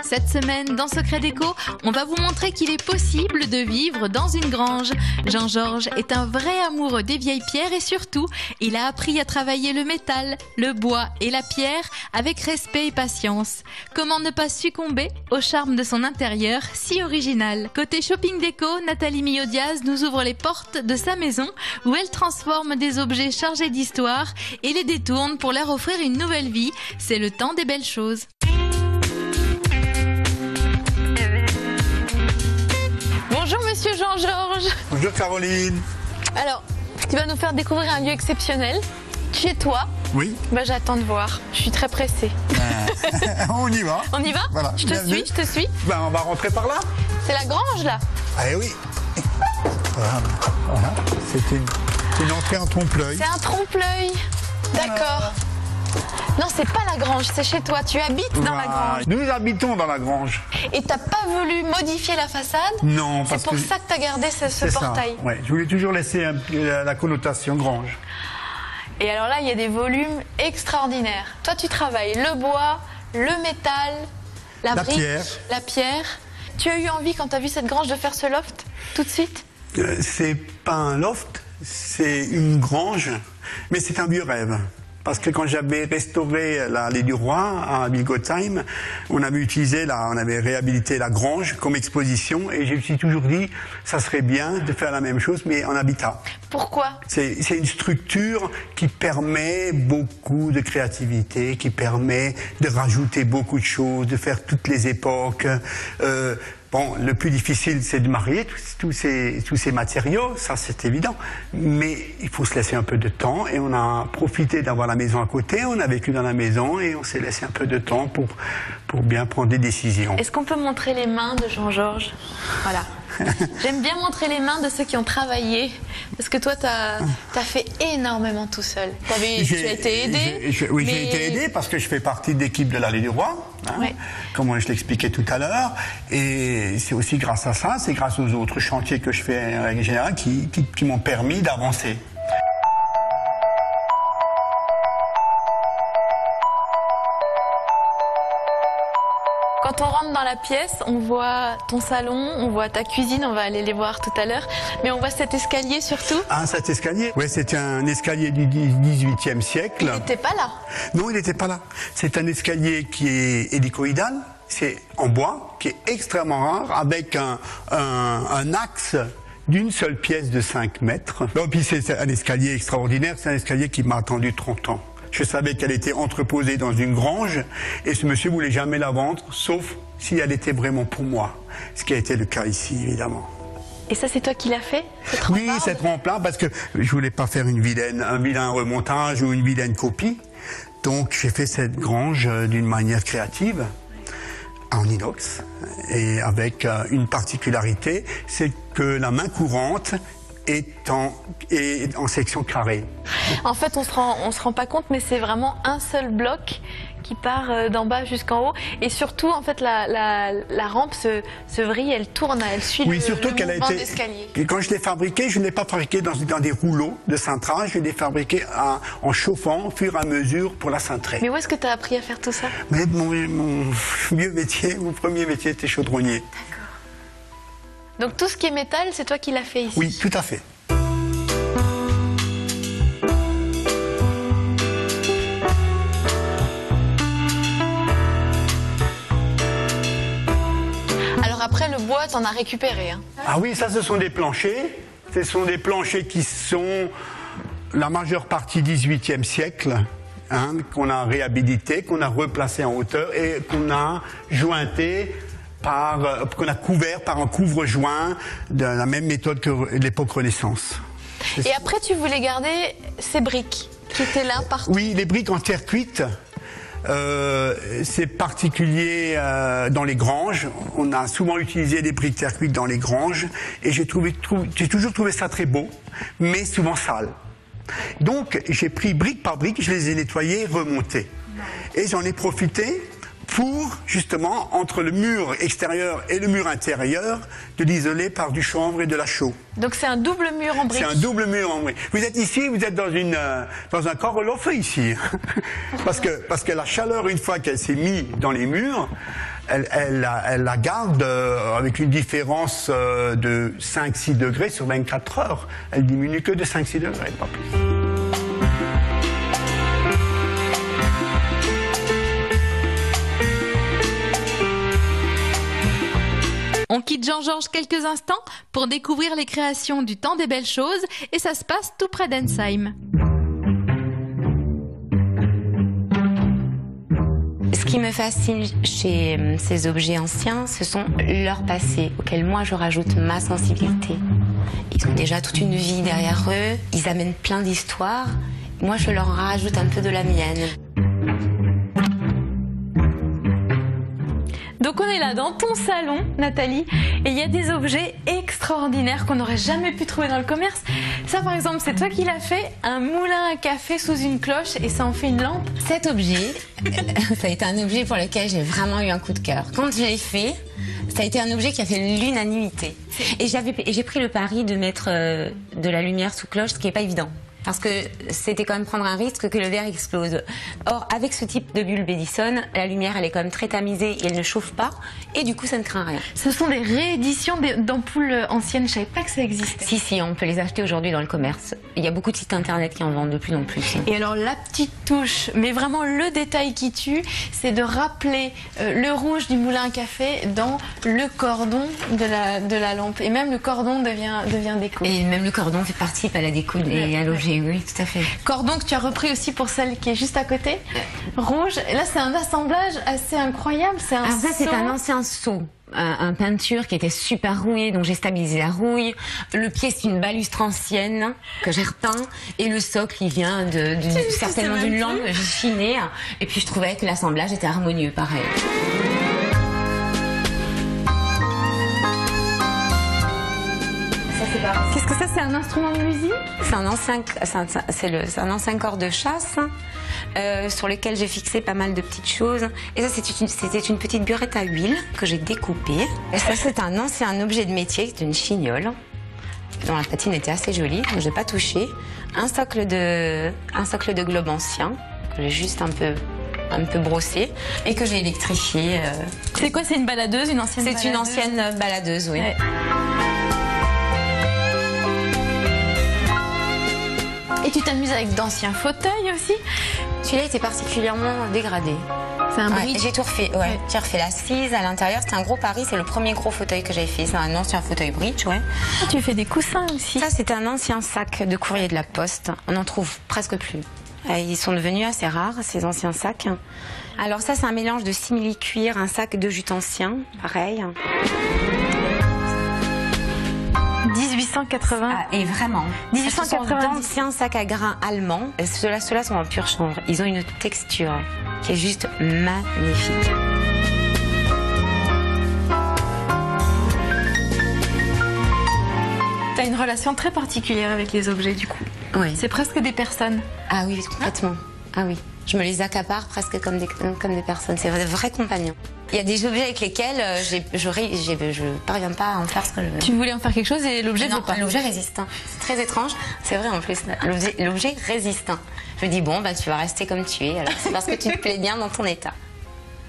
Cette semaine, dans Secret Déco, on va vous montrer qu'il est possible de vivre dans une grange. Jean-Georges est un vrai amoureux des vieilles pierres et surtout, il a appris à travailler le métal, le bois et la pierre avec respect et patience. Comment ne pas succomber au charme de son intérieur si original? Côté shopping déco, Nathalie Millot-Diaz nous ouvre les portes de sa maison où elle transforme des objets chargés d'histoire et les détourne pour leur offrir une nouvelle vie. C'est le temps des belles choses. Bonjour Monsieur Jean-Georges. Bonjour Caroline. Alors, tu vas nous faire découvrir un lieu exceptionnel. Chez toi. Oui. J'attends de voir. Je suis très pressée. On y va. On y va? Voilà. Je te suis. On va rentrer par là. C'est la grange là. Ah oui. Voilà. C'est une entrée en trompe-l'œil. C'est un trompe-l'œil. D'accord. Non, c'est pas la grange, c'est chez toi. Tu habites dans la grange. Nous habitons dans la grange. Et t'as pas voulu modifier la façade? Non, parce que... C'est pour ça que t'as gardé ce portail. Ouais, je voulais toujours laisser la connotation grange. Et alors là, il y a des volumes extraordinaires. Toi, tu travailles le bois, le métal, la brique, la pierre. Tu as eu envie, quand tu as vu cette grange, de faire ce loft tout de suite? C'est pas un loft, c'est une grange, mais c'est un vieux rêve. Parce que quand j'avais restauré l'allée du Roi à Bilgotheim, on avait réhabilité la grange comme exposition et je me suis toujours dit, ça serait bien de faire la même chose mais en habitat. Pourquoi? C'est une structure qui permet beaucoup de créativité, qui permet de rajouter beaucoup de choses, de faire toutes les époques. Bon, le plus difficile, c'est de marier tous ces matériaux, ça c'est évident. Mais il faut se laisser un peu de temps et on a profité d'avoir la maison à côté, on a vécu dans la maison et on s'est laissé un peu de temps pour bien prendre des décisions. Est-ce qu'on peut montrer les mains de Jean-Georges? Voilà. J'aime bien montrer les mains de ceux qui ont travaillé, parce que toi, tu as fait énormément tout seul. Tu as été aidé. Oui, j'ai été aidé parce que je fais partie de l'équipe de l'Allée du Roi, comme je l'expliquais tout à l'heure. Et c'est aussi grâce à ça, c'est grâce aux autres chantiers que je fais en règle générale qui m'ont permis d'avancer. Quand on rentre dans la pièce, on voit ton salon, on voit ta cuisine, on va aller les voir tout à l'heure, mais on voit cet escalier surtout. Ah, cet escalier? Oui, c'est un escalier du XVIIIe siècle. Il n'était pas là? Non, il n'était pas là. C'est un escalier qui est hélicoïdal, c'est en bois, qui est extrêmement rare, avec un axe d'une seule pièce de 5 mètres. Et puis c'est un escalier extraordinaire, c'est un escalier qui m'a attendu 30 ans. Je savais qu'elle était entreposée dans une grange et ce monsieur voulait jamais la vendre, sauf si elle était vraiment pour moi. Ce qui a été le cas ici, évidemment. Et ça, c'est toi qui l'as fait? Oui, cette rampe-là, parce que je voulais pas faire un vilain remontage ou une vilaine copie. Donc j'ai fait cette grange d'une manière créative, en inox, et avec une particularité, c'est que la main courante est en section carrée. En fait, on se rend pas compte, mais c'est vraiment un seul bloc qui part d'en bas jusqu'en haut. Et surtout, en fait, la rampe se vrille, elle tourne, elle suit le mouvement d'escalier. Quand je l'ai fabriqué, je ne l'ai pas fabriqué dans des rouleaux de cintrage, je l'ai fabriqué en chauffant au fur et à mesure pour la cintrer. Mais où est-ce que tu as appris à faire tout ça? Mais mon vieux métier, mon premier métier était chaudronnier. D'accord. Donc tout ce qui est métal, c'est toi qui l'as fait ici? Oui, tout à fait. Alors après, le bois, t'en as récupéré, hein? Ah oui, ça, ce sont des planchers. Ce sont des planchers qui sont la majeure partie XVIIIe siècle, qu'on a réhabilité, qu'on a replacé en hauteur et qu'on a jointé qu'on a couvert par un couvre-joint de la même méthode que l'époque Renaissance. Et après, tu voulais garder ces briques qui étaient là partout? Oui, les briques en terre cuite. C'est particulier dans les granges. On a souvent utilisé des briques terre cuite dans les granges et j'ai toujours trouvé ça très beau, mais souvent sale. Donc j'ai pris brique par brique, je les ai nettoyées, remontées. Et j'en ai profité pour, justement, entre le mur extérieur et le mur intérieur, de l'isoler par du chanvre et de la chaux. Donc c'est un double mur en briques. C'est un double mur en briques. Vous êtes ici, vous êtes dans un corps au feu ici. parce que la chaleur, une fois qu'elle s'est mise dans les murs, elle la garde avec une différence de 5-6 degrés sur 24 heures. Elle diminue que de 5-6 degrés, pas plus. On quitte Jean-Georges quelques instants pour découvrir les créations du temps des belles choses et ça se passe tout près d'Ensheim. Ce qui me fascine chez ces objets anciens, ce sont leurs passés, auxquels moi je rajoute ma sensibilité. Ils ont déjà toute une vie derrière eux, ils amènent plein d'histoires, moi je leur rajoute un peu de la mienne. Donc on est là dans ton salon, Nathalie, et il y a des objets extraordinaires qu'on n'aurait jamais pu trouver dans le commerce. Ça par exemple, c'est toi qui l'as fait, un moulin à café sous une cloche et ça en fait une lampe. Cet objet, ça a été un objet pour lequel j'ai vraiment eu un coup de cœur. Quand je l'ai fait, ça a été un objet qui a fait l'unanimité. Et j'ai pris le pari de mettre de la lumière sous cloche, ce qui n'est pas évident. Parce que c'était quand même prendre un risque que le verre explose. Or, avec ce type de bulbe Edison, la lumière, elle est quand même très tamisée et elle ne chauffe pas. Et du coup, ça ne craint rien. Ce sont des rééditions d'ampoules anciennes. Je savais pas que ça existait. Si, on peut les acheter aujourd'hui dans le commerce. Il y a beaucoup de sites internet qui en vendent de plus en plus. Et alors, la petite touche, mais vraiment le détail qui tue, c'est de rappeler le rouge du moulin à café dans le cordon de la lampe. Et même le cordon devient déco. Et même le cordon participe à la déco et à l'objet. Oui, tout à fait. Cordon que tu as repris aussi pour celle qui est juste à côté. Rouge. Et là, c'est un assemblage assez incroyable. C'est un ça, c'est un ancien seau. Un peinture qui était super rouillée, donc j'ai stabilisé la rouille. Le pied, c'est une balustre ancienne que j'ai repeint. Et le socle, il vient certainement d'une lampe que j'ai chinée. Et puis je trouvais que l'assemblage était harmonieux, pareil. Qu'est-ce que ça, c'est un instrument de musique? C'est un ancien corps de chasse sur lequel j'ai fixé pas mal de petites choses. Et ça, c'était une petite burette à huile que j'ai découpée. Et ça, c'est un ancien objet de métier, c'est une chignole dont la patine était assez jolie, donc j'ai pas touché. Un socle de globe ancien que j'ai juste un peu brossé et que j'ai électrifié. C'est quoi? C'est une baladeuse, une ancienne baladeuse? C'est une ancienne baladeuse, oui. Ouais. Et tu t'amuses avec d'anciens fauteuils aussi? Celui-là était particulièrement dégradé. C'est un bridge. J'ai tout refait. Ouais. J'ai refait l'assise à l'intérieur. C'était un gros pari. C'est le premier gros fauteuil que j'ai fait. C'est un ancien fauteuil bridge, ouais. Ah, tu fais des coussins aussi? Ça, c'est un ancien sac de courrier de la Poste. On n'en trouve presque plus. Ils sont devenus assez rares, ces anciens sacs. Alors ça, c'est un mélange de simili-cuir, un sac de jute ancien, pareil. 1880. Et vraiment. 1880. D'anciens sacs à grains allemands. Ceux-là sont en pur chanvre. Ils ont une texture qui est juste magnifique. Tu as une relation très particulière avec les objets du coup. Oui. C'est presque des personnes. Ah oui, complètement. Ah oui. Je me les accapare presque comme des personnes. C'est des vrais compagnons. Il y a des objets avec lesquels je parviens pas à en faire ce que je veux. Tu voulais en faire quelque chose et l'objet veut pas. L'objet résiste. C'est très étrange. C'est vrai en plus. L'objet résiste. Je me dis bon, bah tu vas rester comme tu es. Alors c'est parce que tu te plais bien dans ton état.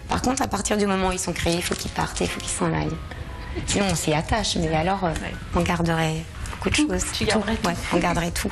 Par contre, à partir du moment où ils sont créés, il faut qu'ils partent, il faut qu'ils s'en aillent. Sinon, on s'y attache. Mais alors, on garderait beaucoup de choses. Tu garderais tout. Ouais, on garderait tout.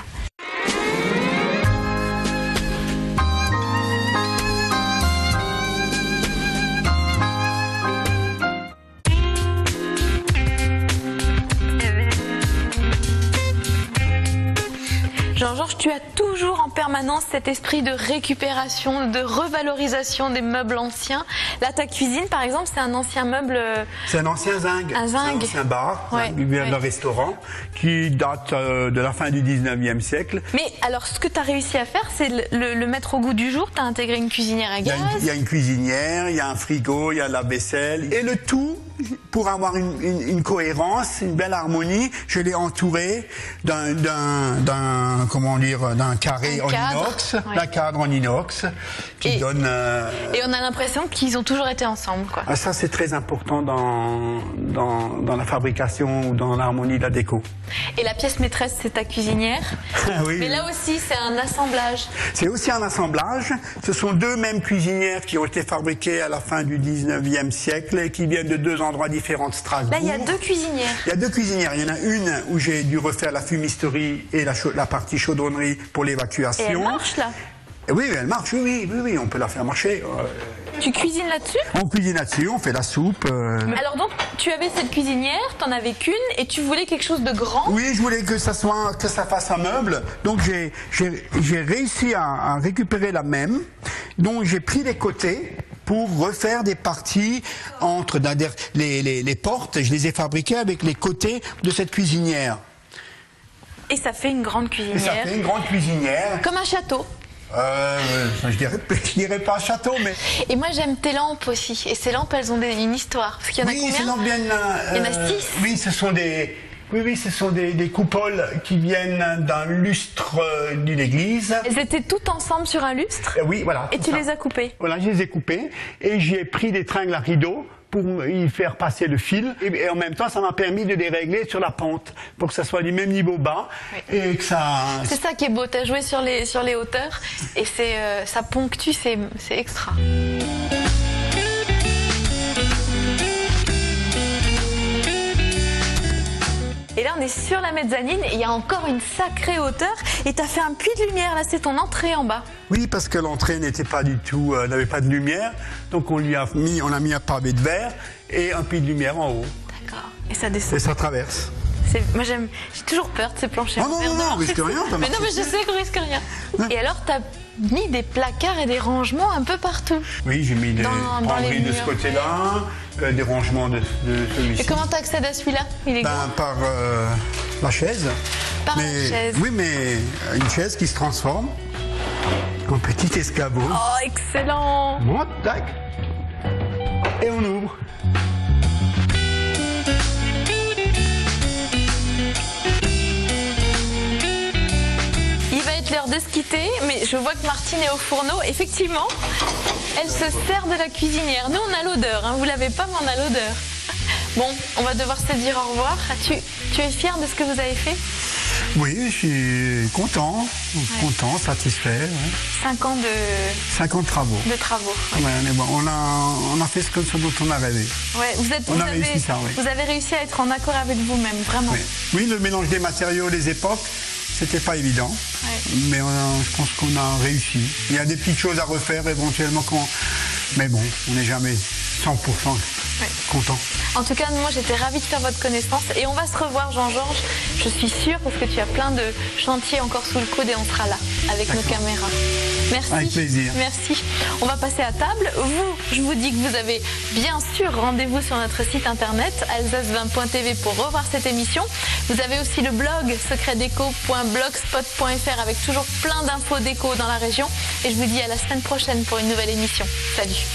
Jean-Georges, tu as toujours en permanence cet esprit de récupération, de revalorisation des meubles anciens. Là, ta cuisine, par exemple, c'est un ancien meuble... C'est un ancien zinc. Un zinc. Un ancien bar, ouais, un restaurant, qui date de la fin du 19e siècle. Mais alors, ce que tu as réussi à faire, c'est le mettre au goût du jour. Tu as intégré une cuisinière à gaz. Il y a une cuisinière, il y a un frigo, il y a la vaisselle. Et le tout pour avoir une cohérence, une belle harmonie, je l'ai entouré d'un carré en inox, ouais. d'un cadre en inox qui donne. Et on a l'impression qu'ils ont toujours été ensemble, quoi. Ah, ça, c'est très important dans la fabrication ou dans l'harmonie de la déco. Et la pièce maîtresse, c'est ta cuisinière. Oui, mais là aussi, c'est un assemblage. C'est aussi un assemblage. Ce sont deux mêmes cuisinières qui ont été fabriquées à la fin du 19e siècle et qui viennent de deux endroits différents de Strasbourg. Là, il y a deux cuisinières. Il y a deux cuisinières. Il y en a une où j'ai dû refaire la fumisterie et la partie chaudronnerie pour l'évacuation. Et elle marche, là? Oui, elle marche, oui, on peut la faire marcher. Tu cuisines là-dessus? On cuisine là-dessus, on fait la soupe. Alors donc, tu avais cette cuisinière, t'en avais qu'une, et tu voulais quelque chose de grand? Oui, je voulais que ça fasse un meuble. Donc j'ai réussi à récupérer la même. Donc j'ai pris les côtés pour refaire des parties entre les portes. Je les ai fabriquées avec les côtés de cette cuisinière. Et ça fait une grande cuisinière. Et ça fait une grande cuisinière. Comme un château. Je dirais pas un château, mais... Et moi, j'aime tes lampes aussi. Et ces lampes, elles ont une histoire. Parce qu'il y en a combien? Ces lampes viennent... Il y en a 6. Oui, ce sont des coupoles qui viennent d'un lustre d'une église. Elles étaient toutes ensemble sur un lustre? Oui, voilà. Et tu les as coupées? Voilà, je les ai coupées. Et j'ai pris des tringles à rideaux pour y faire passer le fil. Et en même temps, ça m'a permis de les régler sur la pente pour que ça soit du même niveau bas. Oui. Et que ça... C'est ça qui est beau. Tu as joué sur les hauteurs. Et ça ponctue, c'est extra. Et là, on est sur la mezzanine et il y a encore une sacrée hauteur. Et tu as fait un puits de lumière. Là, c'est ton entrée en bas. Oui, parce que l'entrée n'avait pas de lumière. Donc on a mis un pavé de verre et un puits de lumière en haut. D'accord. Et ça descend. Et ça traverse. Moi, j'ai toujours peur de ces planchers. Non, on risque rien. Mais non, mais je sais qu'on risque rien. Ouais. Et alors, tu as mis des placards et des rangements un peu partout. Oui, j'ai mis des penderies de ce côté-là, des rangements de celui-ci. Et comment tu accèdes à celui-là? Il est grand. Par la chaise. Par la chaise. Oui, mais une chaise qui se transforme en petit escabeau. Oh, excellent! Bon, tac. Et on ouvre. L'heure de se quitter, mais je vois que Martine est au fourneau. Effectivement, elle se sert de la cuisinière. Nous, on a l'odeur, hein. Vous l'avez pas, mais on a l'odeur. Bon, on va devoir se dire au revoir. Tu es fier de ce que vous avez fait? Oui, je suis content, satisfait. Ouais. 5 ans de travaux. De travaux. Ouais. Ouais, on a fait ce dont on a rêvé. Ouais, vous avez réussi à être en accord avec vous-même, vraiment. Oui, le mélange des matériaux, des époques. C'était pas évident, mais je pense qu'on a réussi. Il y a des petites choses à refaire éventuellement, mais bon, on n'est jamais 100% content. En tout cas, moi j'étais ravie de faire votre connaissance et on va se revoir, Jean-Georges. Je suis sûre parce que tu as plein de chantiers encore sous le coude et on sera là avec nos caméras. Merci. Avec plaisir. Merci. On va passer à table. Je vous dis que vous avez bien sûr rendez-vous sur notre site internet alsace20.tv pour revoir cette émission. Vous avez aussi le blog secretdeco.blogspot.fr avec toujours plein d'infos déco dans la région. Et je vous dis à la semaine prochaine pour une nouvelle émission. Salut.